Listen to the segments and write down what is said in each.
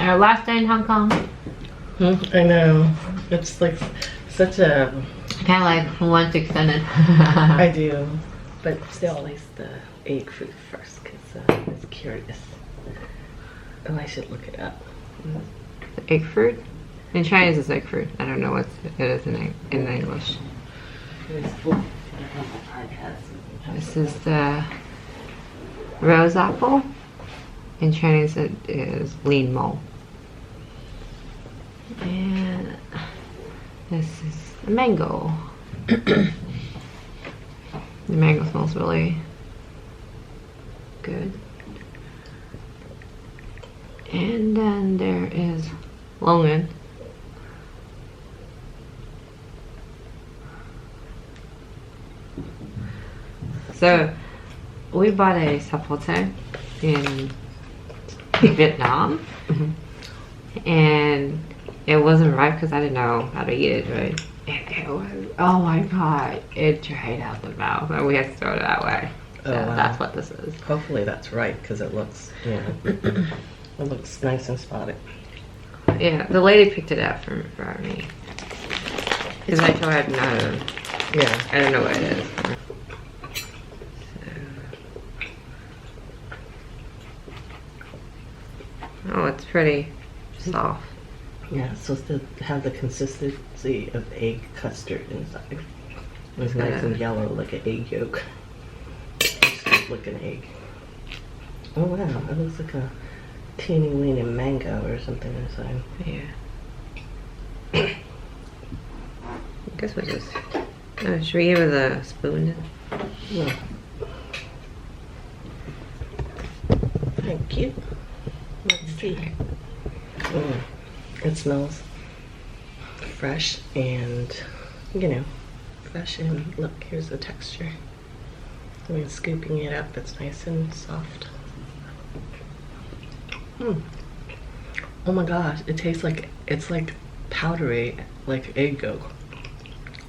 Our last day in Hong Kong. I know. It's like such a... Kind of like once extended. I do. But still, at least the egg fruit first, because I was curious. Oh, I should look it up. Egg fruit? In Chinese it's egg fruit. I don't know what it is in English. This is the rose apple. In Chinese it is lean mo. And this is the mango. The mango smells really good. And then there is Longan. So we bought a sapote in Vietnam, and it wasn't ripe because I didn't know how to eat it, right? And it was, oh my god, it dried out the mouth, and we had to throw it away. So wow. That's what this is. Hopefully that's right, because it looks, you know, it looks nice and spotted. Yeah, the lady picked it up for me. Because I told her I didn't know. Yeah. I don't know what it is. Oh, it's pretty soft. Yeah, it's supposed to have the consistency of egg custard inside. It's nice and yellow like an egg yolk. Just like an egg. Oh wow, it looks like a teeny weeny mango or something inside. Yeah. I guess we'll just... Oh, should we give it a spoon? Yeah. Thank you. Let's see. It smells fresh and, you know, fresh, and look, here's the texture. I mean, scooping it up, it's nice and soft. Oh my gosh, it tastes like, it's like powdery, like egg yolk.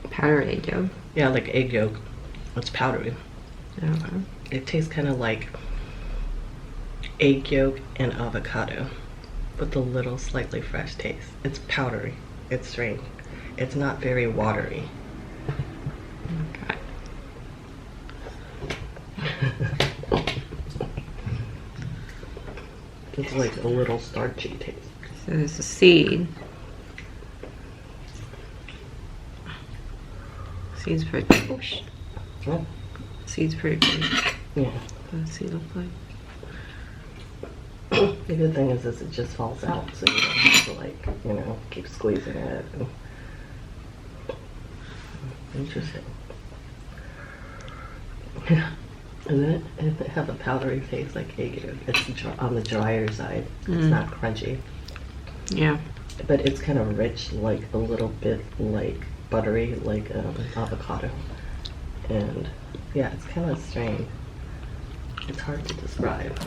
Powdered egg yolk? Yeah, like egg yolk. It's powdery. Okay. It tastes kind of like egg yolk and avocado with a little slightly fresh taste. It's powdery. It's strange. It's not very watery. Okay. It's like a little starchy taste. So there's a seed. Seed's pretty. Oh, Oh, seed's pretty big. yeah. What does seed look like? The good thing is it just falls out, so you don't have to, like, you know, keep squeezing it. And... Interesting. Yeah. Isn't it? It have a powdery taste like egg yolk. It's on the drier side. It's not crunchy. Yeah. But it's kind of rich, like a little bit like buttery, like avocado. And yeah, it's kind of strange. It's hard to describe.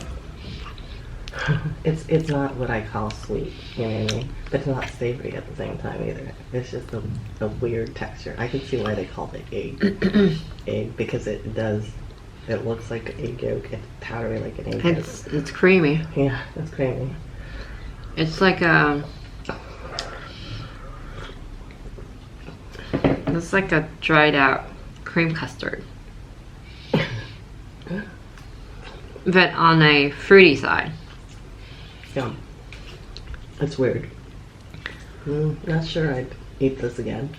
It's not what I call sweet, you know what I mean? But it's not savory at the same time either. It's just a weird texture. I can see why they call it egg. Egg, because it looks like egg yolk. It's powdery like an egg yolk. It's creamy. Yeah, it's creamy. It's like it's like a dried out cream custard. But on a fruity side. Yeah. It's weird. Not sure I'd eat this again.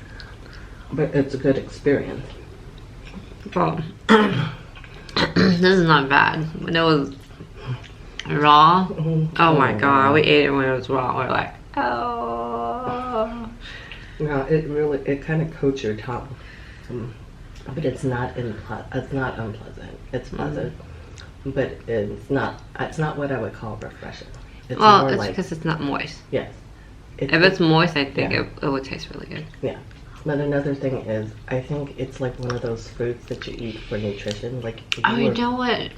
But it's a good experience. Well, this is not bad. When it was raw, oh my god, we ate it when it was raw. We're like, oh. No, it kind of coats your tongue. But it's not unpleasant. It's pleasant. But it's not what I would call refreshing. It's Well, more it's like, because it's not moist. yes. If it's moist, I think Yeah. it would taste really good. Yeah. But another thing is, I think it's like one of those fruits that you eat for nutrition. Like, if Oh, you were- know what?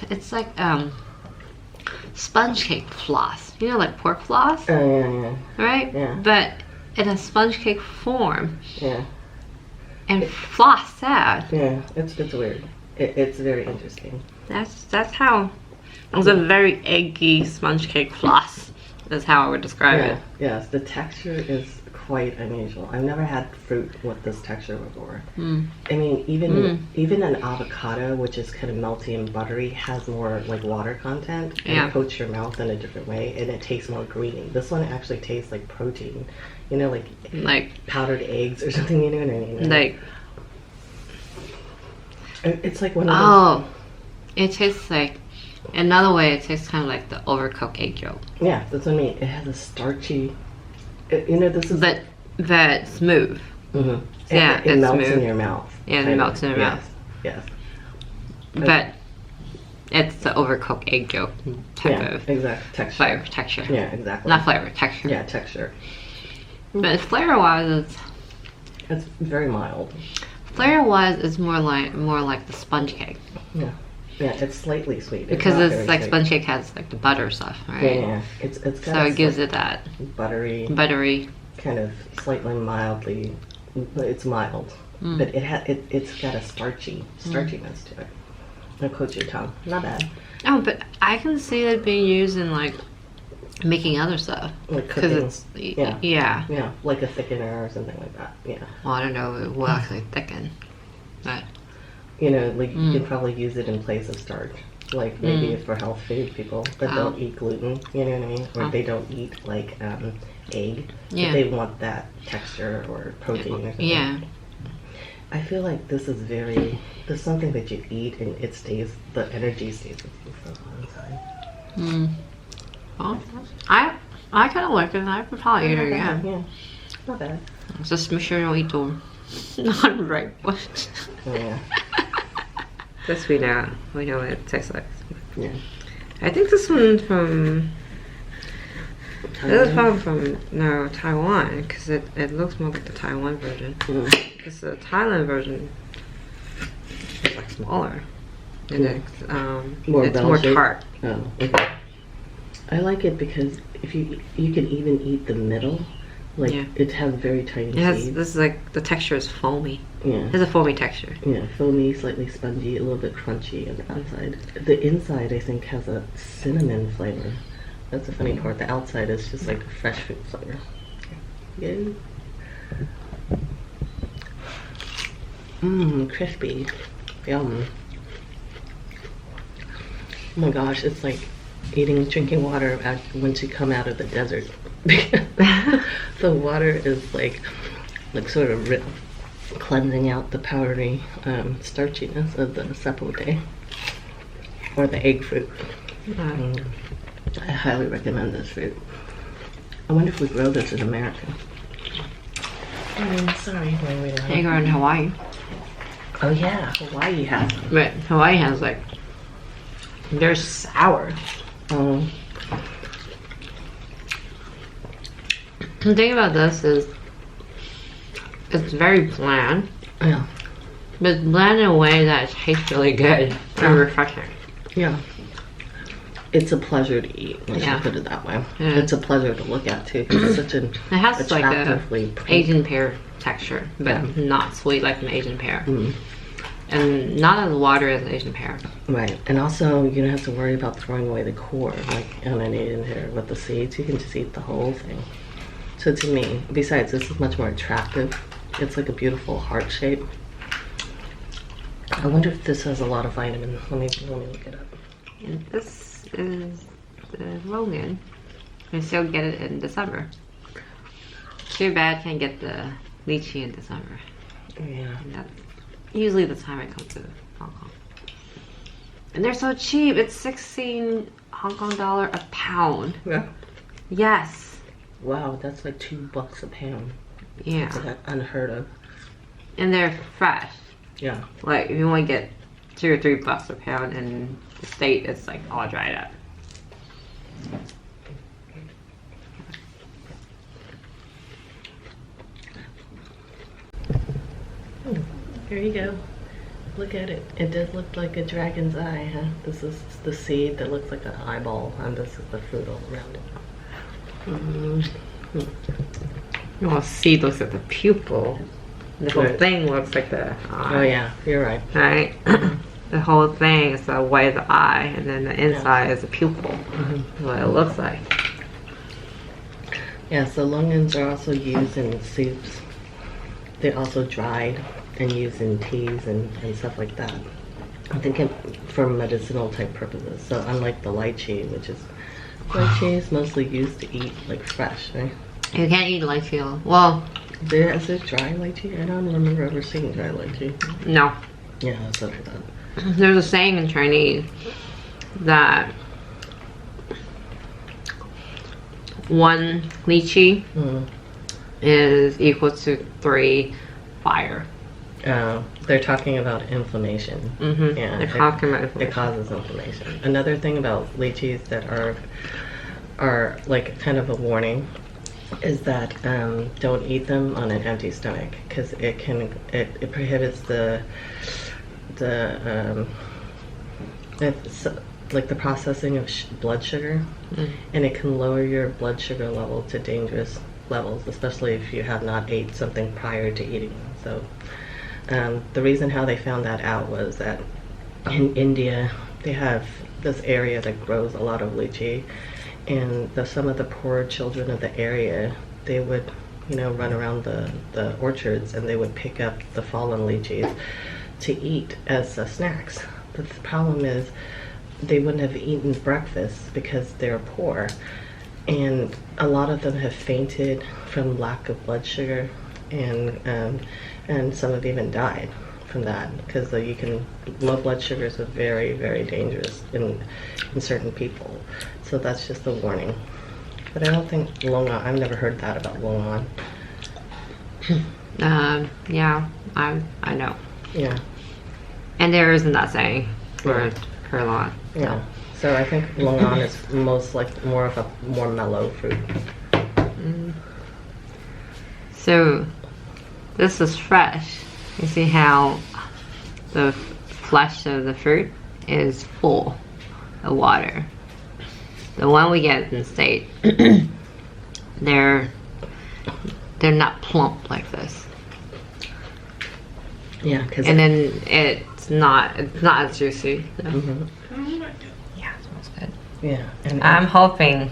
It's like sponge cake floss. You know, like pork floss, yeah, right? Yeah. But in a sponge cake form, yeah, and floss sad. yeah. It's weird. It's very interesting. That's how. It was a very eggy sponge cake floss. That's how I would describe Yeah, it. yes, the texture is quite unusual. I've never had fruit with this texture before. Mm. I mean, even an avocado, which is kind of melty and buttery, has more like water content and Yeah. it coats your mouth in a different way, and it tastes more greeny. This one actually tastes like protein, you know, Like powdered eggs or something. You know what I mean? like It's like one of oh, it tastes like another way. It tastes kind of like the overcooked egg yolk, those. Yeah, that's what I mean. It has a starchy. You know, this is. but smooth. Mhm. Yeah, it it's melts smooth. in your mouth. Yeah, it kind of. melts in your Yes, mouth. Yes. But it's the overcooked egg yolk type Yeah, of exact texture. flavor, texture. Yeah, exactly. Not flavor, texture. Yeah, texture. But flavor-wise, It's very mild. it's more like the sponge cake Yeah. Yeah, it's slightly sweet. because not it's very like sweet. sponge cake has like the butter stuff, right? Yeah. It's got So it gives it that buttery, buttery. kind of slightly mildly. It's mild, but it's got a starchiness to it. It coats your tongue. Not bad. Oh, but I can see it being used in like making other stuff Like because cooking. it's Yeah. yeah. Yeah, like a thickener or something like that. Yeah. Well, I don't know if it will actually thicken, but You know, like you can probably use it in place of starch. Like maybe for health food people that don't eat gluten, you know what I mean? Or they don't eat like egg. But Yeah. they want that texture or protein or something. yeah. I feel like this is there's something that you eat and the energy stays with you for a long time. Well, I kind of like it. I could probably eat it again. Yeah, not bad. Just make sure you don't eat the not right one. Oh, yeah. This we know what it tastes like. Yeah. I think this one's from. This is probably from Taiwan because it looks more like the Taiwan version. Because the Thailand version is like smaller and it's more bell-shaped? tart. Oh, okay. I like it because if you can even eat the middle, like Yeah. it has very tiny It has seeds. this is like the texture is foamy. Yeah. It has a foamy texture. Yeah, foamy, slightly spongy, a little bit crunchy on the outside. The inside, I think, has a cinnamon flavor. That's the funny part. The outside is just like a fresh fruit flavor. Yeah. Mmm, crispy. Yum. Oh my gosh, it's like drinking water once you come out of the desert. The water is like sort of cleansing out the powdery starchiness of the sapote or the egg fruit. I highly recommend this fruit. I wonder if we grow this in America. Sorry, when we They grow in Hawaii. Oh yeah, Hawaii has them. But Hawaii has like they're sour. The thing about this is it's very bland. Yeah. But it's bland in a way that it tastes really good and refreshing. Yeah. It's a pleasure to eat, let's Yeah. just put it that way. Yeah. It's a pleasure to look at too, because it's such an It has like a attractively pink. Asian pear texture, but not sweet like an Asian pear. And not as watery as an Asian pear. Right, and also you don't have to worry about throwing away the core like on an Asian pear with the seeds. You can just eat the whole thing. So to me, besides this is much more attractive. It's like a beautiful heart shape. I wonder if this has a lot of vitamin. Let me look it up. And this is the Longan. We still get it in December. Too bad can't get the lychee in December. Yeah. And that's usually the time I come to Hong Kong. And they're so cheap. It's 16 Hong Kong dollar a pound. Yeah. Yes. Wow, that's like $2 a pound. Yeah. That's like unheard of. And they're fresh. Yeah. Like if you want to get $2 or $3 a pound in the state, it's like all dried up. Here you go. Look at it. It does look like a dragon's eye, huh? This is the seed that looks like an eyeball, and this is the fruit all around it. Well, seed looks like the pupil. The whole thing looks like the eye. Oh yeah, you're right. Right? The whole thing is the white of the eye, and then the inside is the pupil. That's what it looks like. Yeah, so longans are also used in soups. They're also dried and used in teas and stuff like that. I think for medicinal type purposes. So unlike the lychee, which is lychee is mostly used to eat like fresh, right? You can't eat lychee. Well, Is it dry lychee? I don't remember ever seeing dry lychee. no. Yeah, that's what I thought. There's a saying in Chinese that one lychee is equal to 3 fire. They're talking about inflammation. Yeah, They're talking about it inflammation. causes inflammation. Another thing about lychees that are like kind of a warning is that don't eat them on an empty stomach because it prohibits it's like the processing of blood sugar, and it can lower your blood sugar level to dangerous levels, especially if you have not ate something prior to eating them. So the reason how they found that out was that in India they have this area that grows a lot of lychee, and some of the poor children of the area, they would run around the orchards and they would pick up the fallen lychees to eat as snacks. But the problem is they wouldn't have eaten breakfast because they're poor, and a lot of them have fainted from lack of blood sugar, and some have even died from that because low blood sugars are very, very dangerous in certain people. So that's just a warning. But I don't think Longan, I've never heard that about Longan. Yeah, I know. Yeah. And there isn't that saying for a lot. Yeah. So I think Longan is most like more of a more mellow fruit. So this is fresh. You see how the flesh of the fruit is full of water. The one we get in the state, they're not plump like this. Yeah, because and then it's not as juicy. So. Yeah, it smells good. Yeah, and I'm hoping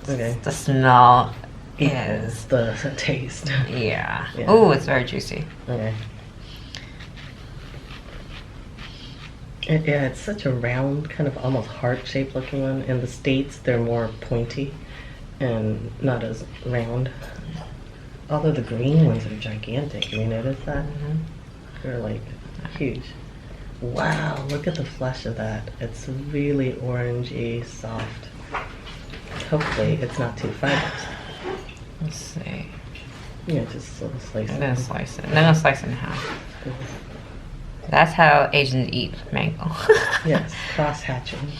okay. the smell is the taste. Yeah. Yeah. Oh, it's very juicy. Okay. Yeah, it's such a round, kind of almost heart-shaped looking one. In the States, they're more pointy and not as round. Although the green ones are gigantic. Have you noticed that? They're like huge. Wow, look at the flesh of that. It's really orangey, soft. Hopefully, it's not too fibrous. Let's see. Yeah, just a little slice. I'm gonna slice it. I'm gonna slice it in half. That's how Asians eat mango. Yes, cross-hatching.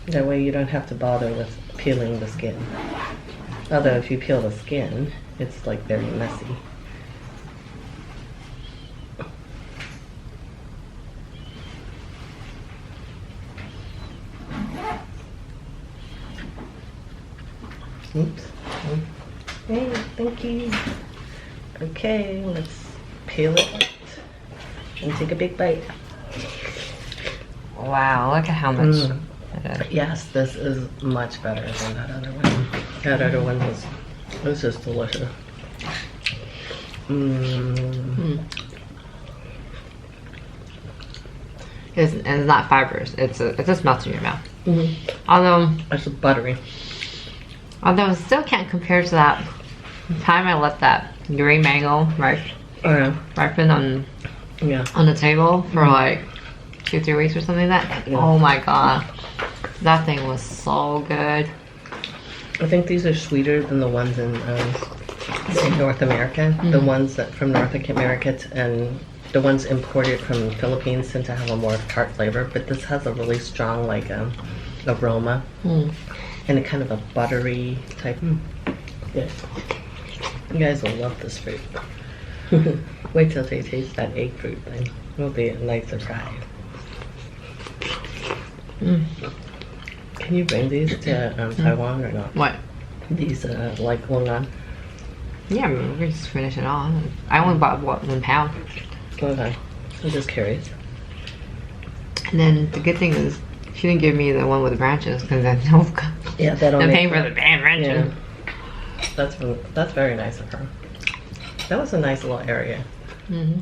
That way you don't have to bother with peeling the skin. Although if you peel the skin, it's like very messy. Oops. Hey, thank you. Okay, let's peel it and take a big bite. Wow, look at how much. It is. Yes, this is much better than that other one. That other one was just delicious. It's not fibrous. It just melts in your mouth. Although It's buttery. it still can't compare to that time I let that green mango ripen on the table for like 2-3 weeks or something like that. Yeah. Oh my god, that thing was so good. I think these are sweeter than the ones in North America. The ones that from North America and the ones imported from the Philippines tend to have a more tart flavor, but this has a really strong like aroma and a kind of a buttery type. Yeah. You guys will love this fruit. Wait till they taste that egg fruit thing. It'll be a nice surprise. Can you bring these to Taiwan or not? What? These like Longan? Yeah, I mean, we just finish it all. I only bought 1 pound. Okay. I'm just curious. And then the good thing is she didn't give me the one with the branches because I know Yeah, that I'm paying for the damn rent. Yeah. That's very nice of her. That was a nice little area. Mm-hmm.